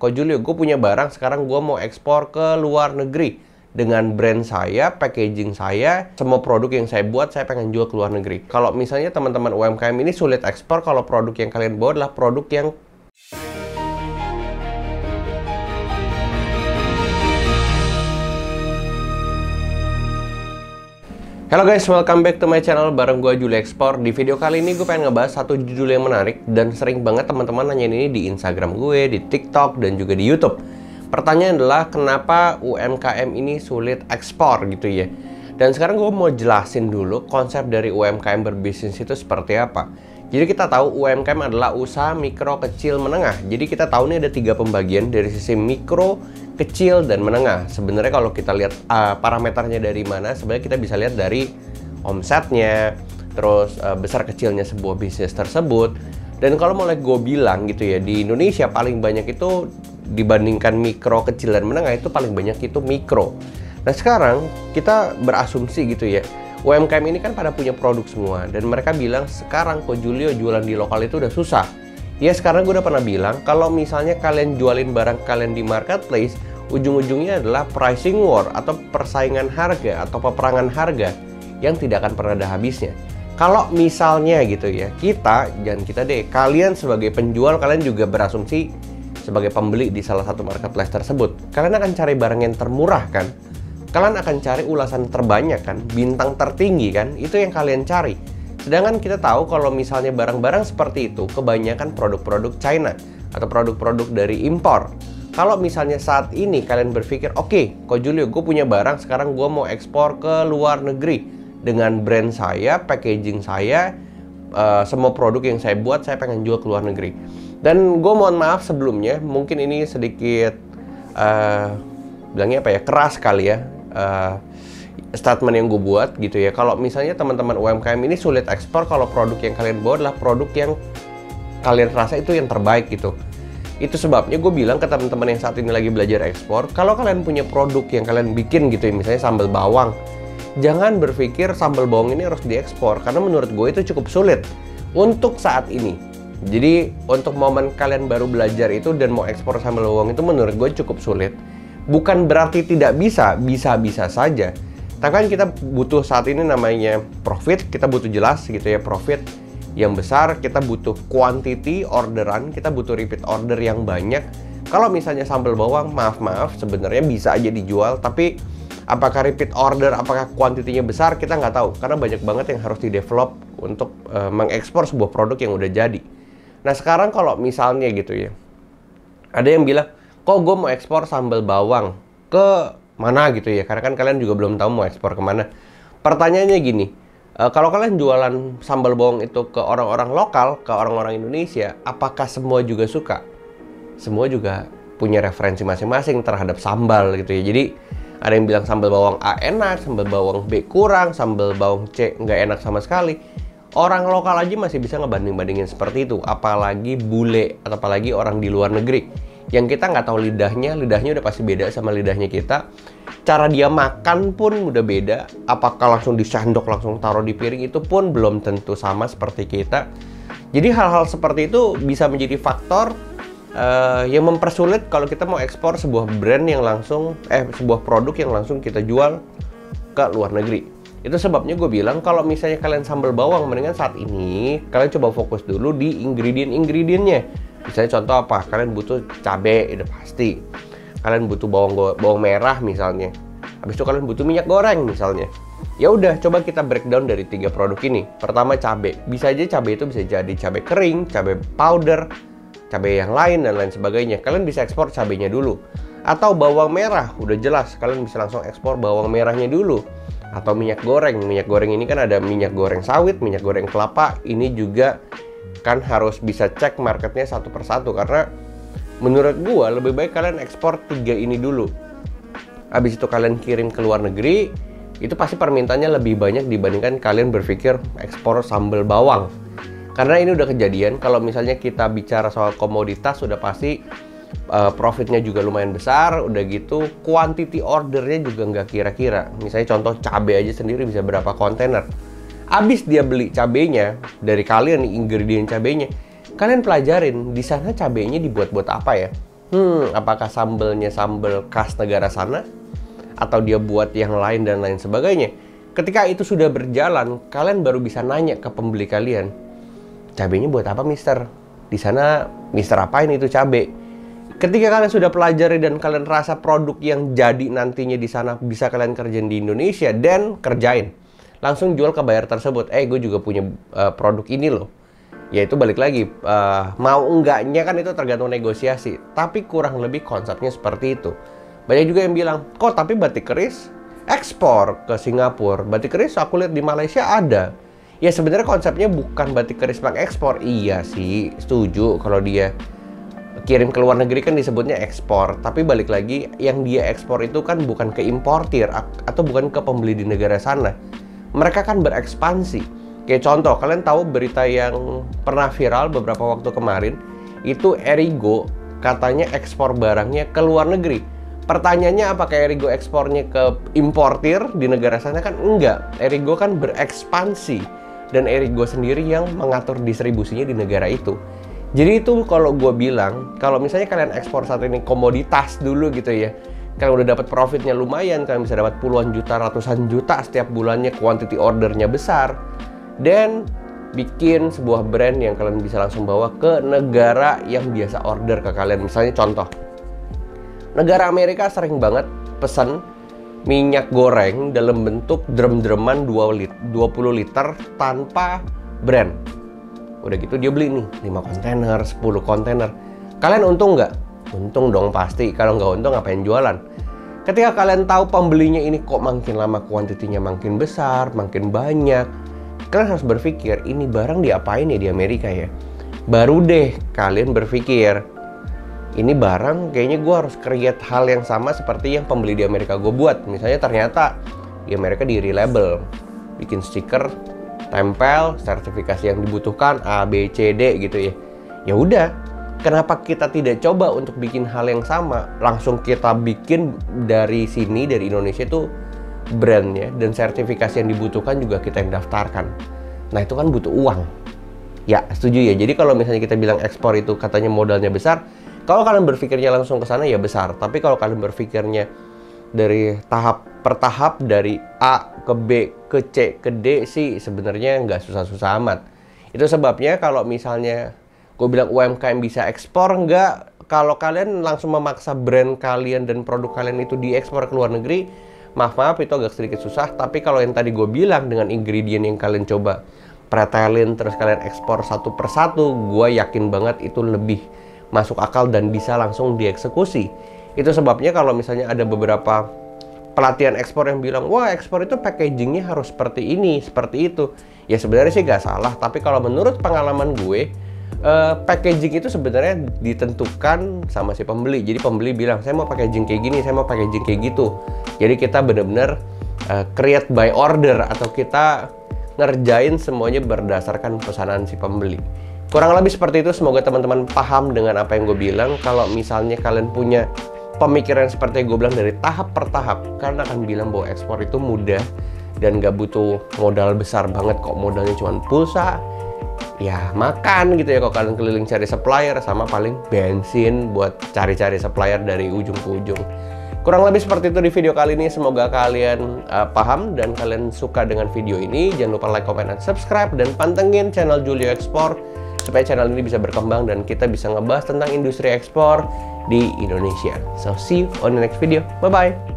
Ko Julio, gue punya barang, sekarang gue mau ekspor ke luar negeri. Dengan brand saya, packaging saya, semua produk yang saya buat, saya pengen jual ke luar negeri. Kalau misalnya teman-teman UMKM ini sulit ekspor, kalau produk yang kalian bawa adalah produk yang Halo guys, welcome back to my channel bareng gue Julio Ekspor. Di video kali ini gue pengen ngebahas satu judul yang menarik dan sering banget teman-teman nanyain ini di Instagram gue, di TikTok, dan juga di YouTube. Pertanyaan adalah kenapa UMKM ini sulit ekspor gitu ya. Dan sekarang gue mau jelasin dulu konsep dari UMKM berbisnis itu seperti apa. Jadi kita tahu UMKM adalah usaha mikro, kecil, menengah. Jadi kita tahu nih ada 3 pembagian dari sisi mikro, kecil, dan menengah. Sebenarnya kalau kita lihat parameternya dari mana, sebenarnya kita bisa lihat dari omsetnya, terus besar kecilnya sebuah bisnis tersebut. Dan kalau mulai gue bilang gitu ya, di Indonesia paling banyak itu dibandingkan mikro, kecil, dan menengah itu paling banyak itu mikro. Nah sekarang kita berasumsi gitu ya, UMKM ini kan pada punya produk semua, dan mereka bilang sekarang Ko Julio jualan di lokal itu udah susah. Ya sekarang gue udah pernah bilang, kalau misalnya kalian jualin barang kalian di marketplace, ujung-ujungnya adalah pricing war atau persaingan harga atau peperangan harga yang tidak akan pernah ada habisnya. Kalau misalnya gitu ya, kalian sebagai penjual, kalian juga berasumsi sebagai pembeli di salah satu marketplace tersebut, kalian akan cari barang yang termurah kan? Kalian akan cari ulasan terbanyak kan, bintang tertinggi kan, itu yang kalian cari. Sedangkan kita tahu kalau misalnya barang-barang seperti itu, kebanyakan produk-produk China atau produk-produk dari impor. Kalau misalnya saat ini kalian berpikir, oke, Ko Julio, gue punya barang, sekarang gue mau ekspor ke luar negeri. Dengan brand saya, packaging saya, semua produk yang saya buat, saya pengen jual ke luar negeri. Dan gue mohon maaf sebelumnya, mungkin ini sedikit, bilangnya apa ya, keras kali ya. Statement yang gue buat gitu ya. Kalau misalnya teman-teman UMKM ini sulit ekspor kalau produk yang kalian bawa adalah produk yang kalian rasa itu yang terbaik gitu. Itu sebabnya gue bilang ke teman-teman yang saat ini lagi belajar ekspor, kalau kalian punya produk yang kalian bikin gitu ya, misalnya sambal bawang, jangan berpikir sambal bawang ini harus diekspor, karena menurut gue itu cukup sulit untuk saat ini. Jadi untuk momen kalian baru belajar itu dan mau ekspor sambal bawang itu menurut gue cukup sulit. Bukan berarti tidak bisa, bisa-bisa saja. Tapi kan kita butuh saat ini namanya profit, kita butuh jelas gitu ya, profit yang besar, kita butuh quantity orderan, kita butuh repeat order yang banyak. Kalau misalnya sambal bawang, maaf sebenarnya bisa aja dijual, tapi apakah repeat order, apakah kuantitinya besar, kita nggak tahu. Karena banyak banget yang harus di-develop untuk mengekspor sebuah produk yang udah jadi. Nah sekarang kalau misalnya gitu ya, ada yang bilang, kok gue mau ekspor sambal bawang ke mana gitu ya, karena kan kalian juga belum tahu mau ekspor kemana. Pertanyaannya gini, kalau kalian jualan sambal bawang itu ke orang-orang lokal, ke orang-orang Indonesia, apakah semua juga suka? Semua juga punya referensi masing-masing terhadap sambal gitu ya. Jadi ada yang bilang sambal bawang A enak, sambal bawang B kurang, sambal bawang C nggak enak sama sekali. Orang lokal aja masih bisa ngebanding-bandingin seperti itu, apalagi bule atau apalagi orang di luar negeri. Yang kita nggak tahu lidahnya udah pasti beda sama lidahnya kita. Cara dia makan pun udah beda. Apakah langsung disendok, langsung taruh di piring, itu pun belum tentu sama seperti kita. Jadi hal-hal seperti itu bisa menjadi faktor yang mempersulit kalau kita mau ekspor sebuah brand yang langsung, sebuah produk yang langsung kita jual ke luar negeri. Itu sebabnya gue bilang kalau misalnya kalian sambal bawang, mendingan saat ini kalian coba fokus dulu di ingredient-ingredientnya. Misalnya contoh apa? Kalian butuh cabai, udah pasti. Kalian butuh bawang merah misalnya. Habis itu kalian butuh minyak goreng misalnya. Ya udah, coba kita breakdown dari 3 produk ini. Pertama cabai. Bisa aja cabai itu bisa jadi cabai kering, cabai powder, cabai yang lain dan lain sebagainya. Kalian bisa ekspor cabainya dulu. Atau bawang merah, udah jelas kalian bisa langsung ekspor bawang merahnya dulu. Atau minyak goreng. Minyak goreng ini kan ada minyak goreng sawit, minyak goreng kelapa. Ini juga kan harus bisa cek marketnya satu persatu, karena menurut gua lebih baik kalian ekspor 3 ini dulu. Habis itu kalian kirim ke luar negeri, itu pasti permintaannya lebih banyak dibandingkan kalian berpikir ekspor sambal bawang. Karena ini udah kejadian, kalau misalnya kita bicara soal komoditas udah pasti profitnya juga lumayan besar, udah gitu quantity ordernya juga nggak kira-kira. Misalnya contoh cabai aja sendiri bisa berapa kontainer. Abis dia beli cabenya dari kalian nih, ingredient cabenya, kalian pelajarin di sana cabenya dibuat-buat apa ya. apakah sambelnya sambel khas negara sana atau dia buat yang lain dan lain sebagainya. Ketika itu sudah berjalan, kalian baru bisa nanya ke pembeli kalian, cabenya buat apa mister? Di sana mister apain itu cabe? Ketika kalian sudah pelajari dan kalian rasa produk yang jadi nantinya di sana bisa kalian kerjain di Indonesia, dan kerjain. Langsung jual ke buyer tersebut, gue juga punya produk ini loh. Ya itu balik lagi, mau enggaknya kan itu tergantung negosiasi. Tapi kurang lebih konsepnya seperti itu. Banyak juga yang bilang, kok tapi batik keris ekspor ke Singapura, batik keris aku lihat di Malaysia ada. Ya sebenarnya konsepnya bukan batik keris ekspor. Iya sih, setuju kalau dia kirim ke luar negeri kan disebutnya ekspor. Tapi balik lagi, yang dia ekspor itu kan bukan ke importir atau bukan ke pembeli di negara sana. Mereka kan berekspansi. Kayak contoh, kalian tahu berita yang pernah viral beberapa waktu kemarin, itu Erigo katanya ekspor barangnya ke luar negeri. Pertanyaannya, apakah Erigo ekspornya ke importir di negara sana? Kan enggak. Erigo kan berekspansi, dan Erigo sendiri yang mengatur distribusinya di negara itu. Jadi itu kalau gue bilang, kalau misalnya kalian ekspor saat ini komoditas dulu gitu ya, kalian udah dapat profitnya lumayan, kalian bisa dapat puluhan juta, ratusan juta setiap bulannya, quantity ordernya besar, dan bikin sebuah brand yang kalian bisa langsung bawa ke negara yang biasa order ke kalian. Misalnya contoh, negara Amerika sering banget pesan minyak goreng dalam bentuk drum-druman 20 liter tanpa brand. Udah gitu dia beli nih 5 kontainer, 10 kontainer. Kalian untung nggak? Untung dong pasti. Kalau nggak untung ngapain jualan? Ketika kalian tahu pembelinya ini kok makin lama kuantitinya makin besar, makin banyak, kalian harus berpikir, ini barang diapain ya di Amerika ya? Baru deh kalian berpikir, ini barang kayaknya gue harus create hal yang sama seperti yang pembeli di Amerika gue buat. Misalnya ternyata di Amerika di relabel, bikin stiker, tempel, sertifikasi yang dibutuhkan A, B, C, D gitu ya. Ya udah, kenapa kita tidak coba untuk bikin hal yang sama? Langsung kita bikin dari sini, dari Indonesia itu brandnya, dan sertifikasi yang dibutuhkan juga kita yang daftarkan. Nah itu kan butuh uang. Ya setuju ya. Jadi kalau misalnya kita bilang ekspor itu katanya modalnya besar, kalau kalian berpikirnya langsung ke sana ya besar. Tapi kalau kalian berpikirnya dari tahap per tahap, dari A ke B ke C ke D sih sebenarnya nggak susah-susah amat. Itu sebabnya kalau misalnya gue bilang UMKM bisa ekspor, nggak. Kalau kalian langsung memaksa brand kalian dan produk kalian itu diekspor ke luar negeri, maaf itu agak sedikit susah. Tapi kalau yang tadi gue bilang dengan ingredient yang kalian coba pretelin terus kalian ekspor satu persatu, gue yakin banget itu lebih masuk akal dan bisa langsung dieksekusi. Itu sebabnya kalau misalnya ada beberapa pelatihan ekspor yang bilang, wah ekspor itu packagingnya harus seperti ini, seperti itu. Ya sebenarnya sih gak salah, tapi kalau menurut pengalaman gue, packaging itu sebenarnya ditentukan sama si pembeli. Jadi pembeli bilang, saya mau packaging kayak gini, saya mau packaging kayak gitu. Jadi kita benar-benar create by order, atau kita ngerjain semuanya berdasarkan pesanan si pembeli. Kurang lebih seperti itu. Semoga teman-teman paham dengan apa yang gue bilang. Kalau misalnya kalian punya pemikiran seperti yang gue bilang dari tahap per tahap, kalian akan bilang bahwa ekspor itu mudah dan gak butuh modal besar banget kok. Modalnya cuma pulsa, ya makan gitu ya kalau kalian keliling cari supplier, sama paling bensin buat cari-cari supplier dari ujung ke ujung. Kurang lebih seperti itu di video kali ini. Semoga kalian paham dan kalian suka dengan video ini. Jangan lupa like, comment, dan subscribe, dan pantengin channel Julio Ekspor supaya channel ini bisa berkembang dan kita bisa ngebahas tentang industri ekspor di Indonesia. So see you on the next video. Bye bye.